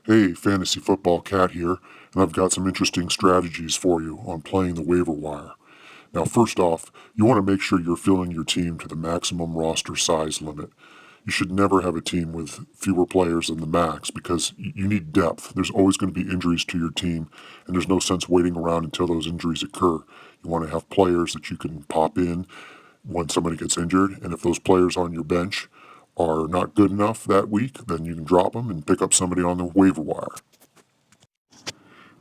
Hey, Fantasy Football Cat here, and I've got some interesting strategies for you on playing the waiver wire. Now, first off, you want to make sure you're filling your team to the maximum roster size limit. You should never have a team with fewer players than the max because you need depth. There's always going to be injuries to your team, and there's no sense waiting around until those injuries occur. You want to have players that you can pop in when somebody gets injured, and if those players on your bench are not good enough that week, then you can drop them and pick up somebody on the waiver wire.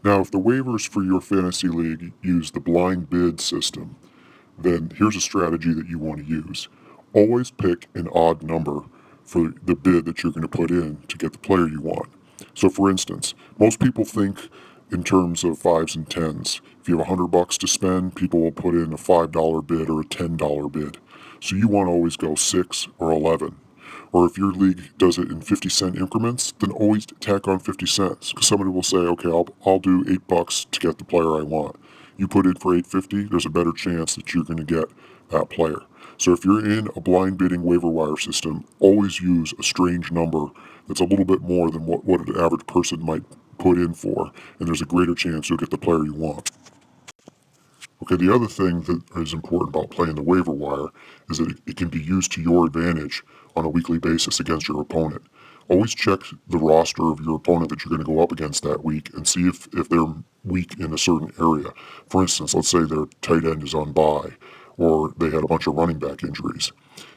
Now, if the waivers for your fantasy league use the blind bid system, then here's a strategy that you want to use. Always pick an odd number for the bid that you're going to put in to get the player you want. So, for instance, most people think in terms of fives and tens. If you have $100 to spend, people will put in a $5 bid or a $10 bid. So you want to always go 6 or 11. Or if your league does it in 50-cent increments, then always tack on 50 cents. Because somebody will say, okay, I'll do $8 to get the player I want. You put in for 8.50, there's a better chance that you're going to get that player. So if you're in a blind bidding waiver wire system, always use a strange number that's a little bit more than what an average person might put in for, and there's a greater chance you'll get the player you want. Okay, the other thing that is important about playing the waiver wire is that it can be used to your advantage on a weekly basis against your opponent. Always check the roster of your opponent that you're going to go up against that week and see if they're weak in a certain area. For instance, let's say their tight end is on bye or they had a bunch of running back injuries.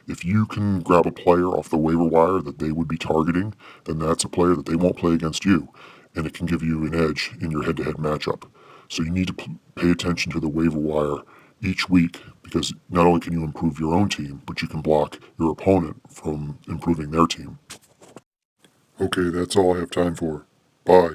If you can grab a player off the waiver wire that they would be targeting, then that's a player that they won't play against you, and it can give you an edge in your head-to-head matchup. So you need to pay attention to the waiver wire each week because not only can you improve your own team, but you can block your opponent from improving their team. Okay, that's all I have time for. Bye.